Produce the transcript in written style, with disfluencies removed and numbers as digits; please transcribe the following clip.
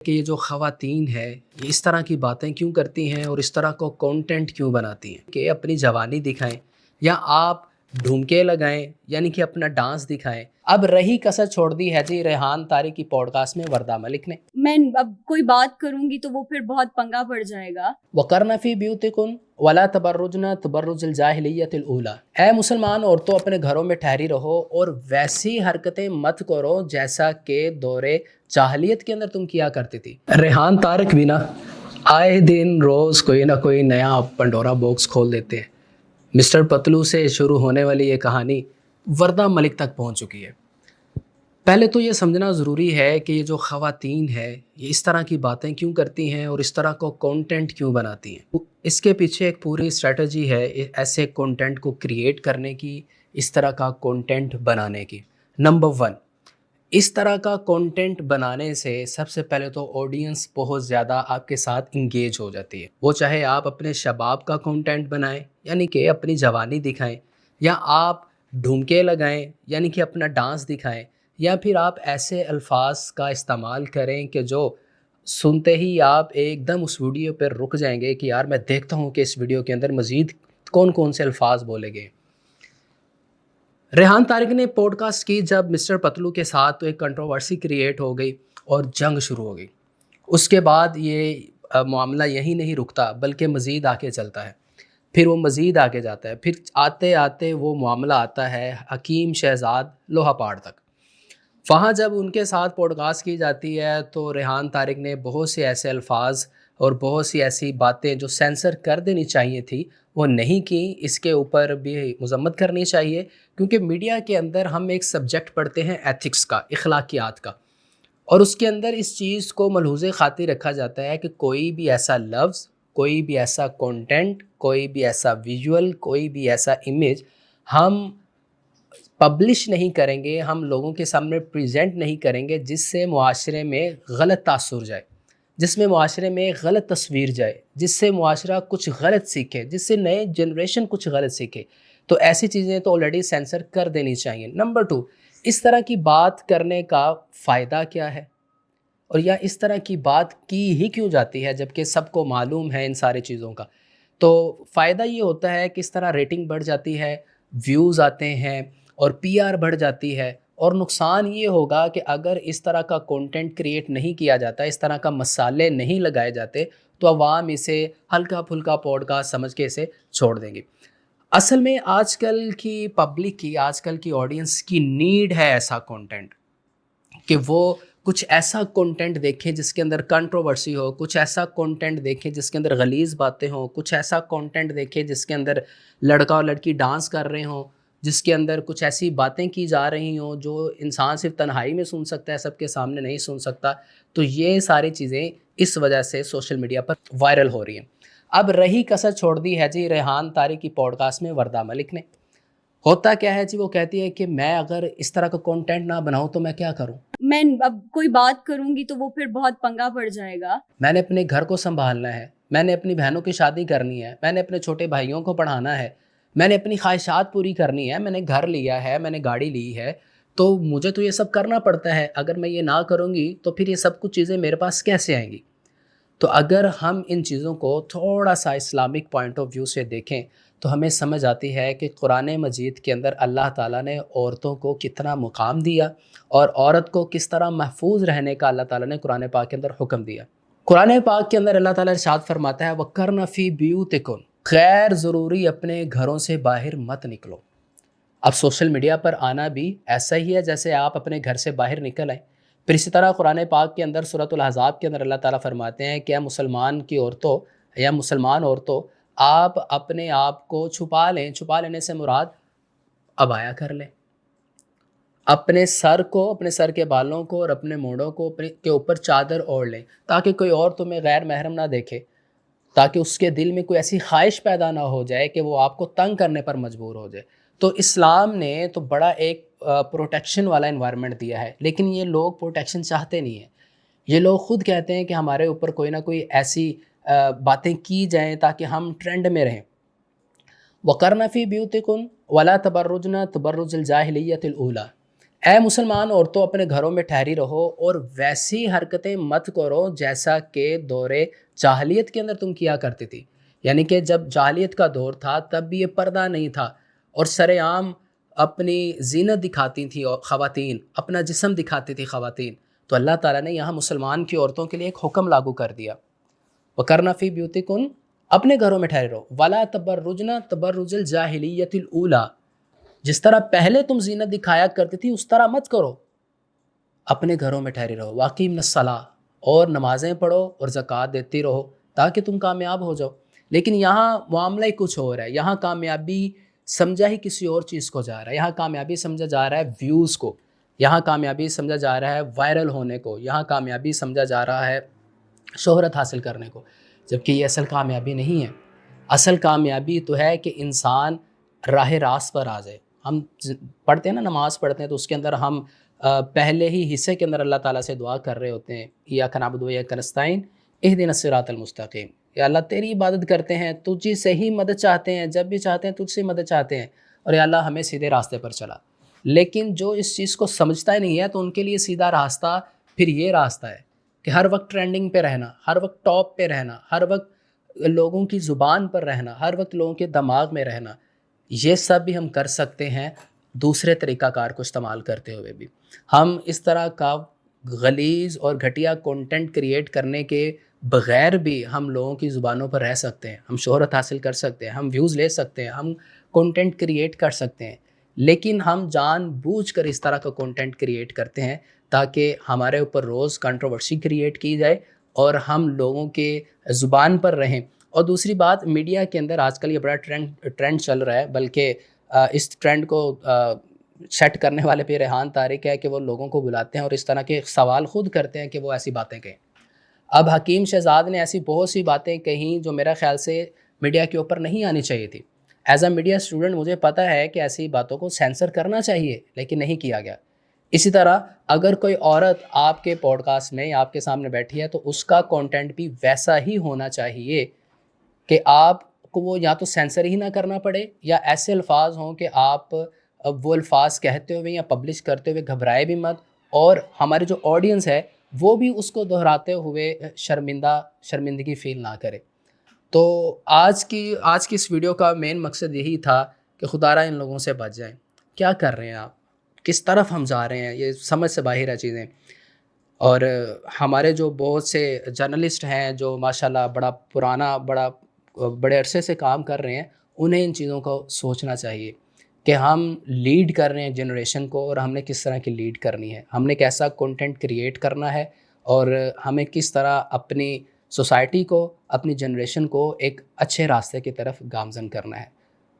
کہ یہ جو خواتین ہے یہ اس طرح کی باتیں کیوں کرتی ہیں اور اس طرح کو کانٹینٹ کیوں بناتی ہیں کہ اپنی جوانی دکھائیں یا آپ ڈھونکے لگائیں، یعنی کہ اپنا ڈانس دکھائیں۔ اب رہی کسر چھوڑ دی ہے جی ریحان طارق کی پوڈ کاسٹ میں وردہ ملک نے۔ میں اب کوئی بات کروں گی تو وہ پھر بہت پنگا پڑ جائے گا۔ وَقَرْنَ فِي بِيُوتِكُنَّ وَلَا تَبَرُّجْنَ تَبَرُّجَ الْجَاهِلِيَّةِ الْأُولَىٰ۔ اے مسلمان عورتوں اپنے گھروں میں ٹھہری رہو اور ویسی حرکتیں مت کرو جیسا کہ دور جاہلیت کے اندر تم کیا کرتی تھی۔ ریحان طارق بھی نا آئے دن روز کوئی نہ کوئی نیا پنڈورا باکس کھول دیتے ہیں۔ مسٹر پتلو سے شروع ہونے والی یہ کہانی وردہ ملک تک پہنچ چکی ہے۔ پہلے تو یہ سمجھنا ضروری ہے کہ یہ جو خواتین ہے یہ اس طرح کی باتیں کیوں کرتی ہیں اور اس طرح کو کانٹینٹ کیوں بناتی ہیں۔ اس کے پیچھے ایک پوری اسٹریٹجی ہے ایسے کانٹینٹ کو کریٹ کرنے کی، اس طرح کا کانٹینٹ بنانے کی۔ نمبر 1، اس طرح کا کانٹینٹ بنانے سے سب سے پہلے تو آڈینس بہت زیادہ آپ کے ساتھ انگیج ہو جاتی ہے۔ وہ چاہے آپ اپنے شباب کا کانٹینٹ بنائیں یعنی کہ اپنی جوانی دکھائیں، یا آپ ڈھونکے لگائیں یعنی کہ اپنا ڈانس دکھائیں، یا پھر آپ ایسے الفاظ کا استعمال کریں کہ جو سنتے ہی آپ ایک دم اس ویڈیو پر رک جائیں گے کہ یار میں دیکھتا ہوں کہ اس ویڈیو کے اندر مزید کون کون سے الفاظ بولے گئے۔ ریحان طارق نے پوڈ کاسٹ کی جب مسٹر پتلو کے ساتھ تو ایک کنٹروورسی کریٹ ہو گئی اور جنگ شروع ہو گئی۔ اس کے بعد یہ معاملہ یہی نہیں رکتا بلکہ مزید آگے چلتا ہے، پھر وہ مزید آگے جاتا ہے، پھر آتے آتے وہ معاملہ آتا ہے حکیم شہزاد لوہا پہاڑ تک۔ وہاں جب ان کے ساتھ پوڈ کاسٹ کی جاتی ہے تو ریحان طارق نے بہت سے ایسے الفاظ اور بہت سی ایسی باتیں جو سینسر کر دینی چاہیے تھی وہ نہیں کی۔ اس کے اوپر بھی مذمت کرنی چاہیے، کیونکہ میڈیا کے اندر ہم ایک سبجیکٹ پڑھتے ہیں ایتھکس کا، اخلاقیات کا، اور اس کے اندر اس چیز کو ملحوظ خاطر رکھا جاتا ہے کہ کوئی بھی ایسا لفظ، کوئی بھی ایسا کانٹینٹ، کوئی بھی ایسا ویژول، کوئی بھی ایسا امیج ہم پبلش نہیں کریں گے، ہم لوگوں کے سامنے پریزنٹ نہیں کریں گے جس سے معاشرے میں غلط تاثر جائے، جس میں معاشرے میں غلط تصویر جائے، جس سے معاشرہ کچھ غلط سیکھے، جس سے نئے جنریشن کچھ غلط سیکھے۔ تو ایسی چیزیں تو آلریڈی سینسر کر دینی چاہیے۔ نمبر 2، اس طرح کی بات کرنے کا فائدہ کیا ہے، اور یا اس طرح کی بات کی ہی کیوں جاتی ہے جبکہ سب کو معلوم ہے ان ساری چیزوں کا۔ تو فائدہ یہ ہوتا ہے کہ اس طرح ریٹنگ بڑھ جاتی ہے، ویوز آتے ہیں اور پی آر بڑھ جاتی ہے، اور نقصان یہ ہوگا کہ اگر اس طرح کا کانٹینٹ کریٹ نہیں کیا جاتا، اس طرح کا مسالے نہیں لگائے جاتے تو عوام اسے ہلکا پھلکا پوڈ کاسٹ سمجھ کے اسے چھوڑ دیں گے۔ اصل میں آج کل کی پبلک کی، آج کل کی آڈینس کی نیڈ ہے ایسا کانٹینٹ کہ وہ کچھ ایسا کانٹینٹ دیکھیں جس کے اندر کنٹروورسی ہو، کچھ ایسا کانٹینٹ دیکھیں جس کے اندر غلیظ باتیں ہوں، کچھ ایسا کانٹینٹ دیکھیں جس کے اندر لڑکا اور لڑکی ڈانس کر رہے ہوں، جس کے اندر کچھ ایسی باتیں کی جا رہی ہوں جو انسان صرف تنہائی میں سن سکتا ہے، سب کے سامنے نہیں سن سکتا۔ تو یہ ساری چیزیں اس وجہ سے سوشل میڈیا پر وائرل ہو رہی ہیں۔ اب رہی کسر چھوڑ دی ہے جی ریحان طارق کی پوڈ کاسٹ میں وردہ ملک نے۔ ہوتا کیا ہے جی، وہ کہتی ہے کہ میں اگر اس طرح کا کانٹینٹ نہ بناؤں تو میں کیا کروں؟ میں اب کوئی بات کروں گی تو وہ پھر بہت پنگا پڑ جائے گا۔ میں نے اپنے گھر کو سنبھالنا ہے، میں نے اپنی بہنوں کی شادی کرنی ہے، میں نے اپنے چھوٹے بھائیوں کو پڑھانا ہے، میں نے اپنی خواہشات پوری کرنی ہے، میں نے گھر لیا ہے، میں نے گاڑی لی ہے، تو مجھے تو یہ سب کرنا پڑتا ہے۔ اگر میں یہ نہ کروں گی تو پھر یہ سب کچھ چیزیں میرے پاس کیسے آئیں گی؟ تو اگر ہم ان چیزوں کو تھوڑا سا اسلامک پوائنٹ آف ویو سے دیکھیں تو ہمیں سمجھ آتی ہے کہ قرآن مجید کے اندر اللہ تعالیٰ نے عورتوں کو کتنا مقام دیا اور عورت کو کس طرح محفوظ رہنے کا اللہ تعالیٰ نے قرآن پاک کے اندر حکم دیا۔ قرآن پاک کے اندر اللہ تعالیٰ ارشاد فرماتا ہے وَقَرْنَ فِي بِيُوتِكُنَّ، غیر ضروری اپنے گھروں سے باہر مت نکلو۔ اب سوشل میڈیا پر آنا بھی ایسا ہی ہے جیسے آپ اپنے گھر سے باہر نکل آئیں۔ پھر اسی طرح قرآن پاک کے اندر سورۃ الاحزاب کے اندر اللہ تعالیٰ فرماتے ہیں کہ اے مسلمان کی عورتوں یا مسلمان عورتوں، آپ اپنے آپ کو چھپا لیں۔ چھپا لینے سے مراد عبایا کر لیں، اپنے سر کو، اپنے سر کے بالوں کو اور اپنے مونڈوں کو کے اوپر چادر اوڑھ لیں تاکہ کوئی اور تمہیں غیر محرم نہ دیکھے، تاکہ اس کے دل میں کوئی ایسی خواہش پیدا نہ ہو جائے کہ وہ آپ کو تنگ کرنے پر مجبور ہو جائے۔ تو اسلام نے تو بڑا ایک پروٹیکشن والا انوائرمنٹ دیا ہے، لیکن یہ لوگ پروٹیکشن چاہتے نہیں ہیں۔ یہ لوگ خود کہتے ہیں کہ ہمارے اوپر کوئی نہ کوئی ایسی باتیں کی جائیں تاکہ ہم ٹرینڈ میں رہیں۔ وَقَرْنَ فِي بِيُوتِكُنَّ وَلَا تَبَرُّجْنَ تَبَرُّجَ الْجَاهِلِيَّةِ الْأُولَىٰ، اے مسلمان عورتوں اپنے گھروں میں ٹھہری رہو اور ویسی حرکتیں مت کرو جیسا کہ دور جاہلیت کے اندر تم کیا کرتی تھی. یعنی کہ جب جاہلیت کا دور تھا تب بھی یہ پردہ نہیں تھا اور سر عام اپنی زینت دکھاتی تھیں خواتین، اپنا جسم دکھاتی تھی خواتین. تو اللہ تعالیٰ نے یہاں مسلمان کی عورتوں کے لیے ایک حکم لاگو کر دیا، وَقَرْنَ فِي بِيُوتِكُنَّ، اپنے گھروں میں ٹھہرے رہو، وَلَا تَبَرُّجْنَ تَبَرُّجَ الْجَاهِلِيَّةِ الْأُولَىٰ، جس طرح پہلے تم زینت دکھایا کرتی تھی اس طرح مت کرو، اپنے گھروں میں ٹھہرے رہو. وَأَقِیمْنَ الصَّلَاةَ، اور نمازیں پڑھو اور زکوٰۃ دیتی رہو تاکہ تم کامیاب ہو جاؤ. لیکن یہاں معاملہ ہی کچھ اور ہے. یہاں کامیابی سمجھا ہی کسی اور چیز کو جا رہا ہے. یہاں کامیابی سمجھا جا رہا ہے ویوز کو، یہاں کامیابی سمجھا جا رہا ہے وائرل ہونے کو، یہاں کامیابی سمجھا جا رہا ہے شہرت حاصل کرنے کو، جبکہ یہ اصل کامیابی نہیں ہے. اصل کامیابی تو ہے کہ انسان راہ راست پر آ جائے. ہم پڑھتے ہیں نا، نماز پڑھتے ہیں تو اس کے اندر ہم پہلے ہی حصے کے اندر اللہ تعالیٰ سے دعا کر رہے ہوتے ہیں، ایاک نعبد و ایاک نستعین اہدنا الصراط المستقیم. یا اللہ تیری عبادت کرتے ہیں، تجھ سے ہی مدد چاہتے ہیں، جب بھی چاہتے ہیں تجھ سے مدد چاہتے ہیں، اور یا اللہ ہمیں سیدھے راستے پر چلا. لیکن جو اس چیز کو سمجھتا ہی نہیں ہے تو ان کے لیے سیدھا راستہ پھر یہ راستہ ہے کہ ہر وقت ٹرینڈنگ پہ رہنا، ہر وقت ٹاپ پہ رہنا، ہر وقت لوگوں کی زبان پر رہنا، ہر وقت لوگوں کے دماغ میں رہنا. یہ سب بھی ہم کر سکتے ہیں دوسرے طریقہ کار کو استعمال کرتے ہوئے بھی. ہم اس طرح کا غلیظ اور گھٹیا کنٹینٹ کریٹ کرنے کے بغیر بھی ہم لوگوں کی زبانوں پر رہ سکتے ہیں، ہم شہرت حاصل کر سکتے ہیں، ہم ویوز لے سکتے ہیں، ہم کنٹینٹ کریٹ کر سکتے ہیں. لیکن ہم جان بوجھ کر اس طرح کا کنٹینٹ کریٹ کرتے ہیں تاکہ ہمارے اوپر روز کنٹروورسی کریٹ کی جائے اور ہم لوگوں کے زبان پر رہیں. اور دوسری بات، میڈیا کے اندر آج کل یہ بڑا ٹرینڈ چل رہا ہے، بلکہ اس ٹرینڈ کو سیٹ کرنے والے پہ ریحان طارق ہے کہ وہ لوگوں کو بلاتے ہیں اور اس طرح کے سوال خود کرتے ہیں کہ وہ ایسی باتیں کہیں. اب حکیم شہزاد نے ایسی بہت سی باتیں کہیں جو میرا خیال سے میڈیا کے اوپر نہیں آنی چاہیے تھی. ایز اے میڈیا اسٹوڈنٹ مجھے پتہ ہے کہ ایسی باتوں کو سینسر کرنا چاہیے، لیکن نہیں کیا گیا. اسی طرح اگر کوئی عورت آپ کے پوڈ کاسٹ میں یا آپ کے سامنے بیٹھی ہے تو اس کا کنٹینٹ بھی ویسا ہی ہونا چاہیے کہ آپ کو وہ یا تو سینسر ہی نہ کرنا پڑے، یا ایسے الفاظ ہوں کہ آپ وہ الفاظ کہتے ہوئے یا پبلش کرتے ہوئے گھبرائے بھی مت، اور ہمارے جو آڈینس ہے وہ بھی اس کو دہراتے ہوئے شرمندگی فیل نہ کرے. تو آج کی اس ویڈیو کا مین مقصد یہی تھا کہ خدارہ ان لوگوں سے بچ جائیں. کیا کر رہے ہیں آپ، کس طرف ہم جا رہے ہیں، یہ سمجھ سے باہر ہے چیزیں. اور ہمارے جو بہت سے جرنلسٹ ہیں جو ماشاءاللہ بڑے عرصے سے کام کر رہے ہیں، انہیں ان چیزوں کو سوچنا چاہیے کہ ہم لیڈ کر رہے ہیں جنریشن کو، اور ہم نے کس طرح کی لیڈ کرنی ہے، ہم نے کیسا کنٹینٹ کریٹ کرنا ہے، اور ہمیں کس طرح اپنی سوسائٹی کو، اپنی جنریشن کو ایک اچھے راستے کی طرف گامزن کرنا ہے.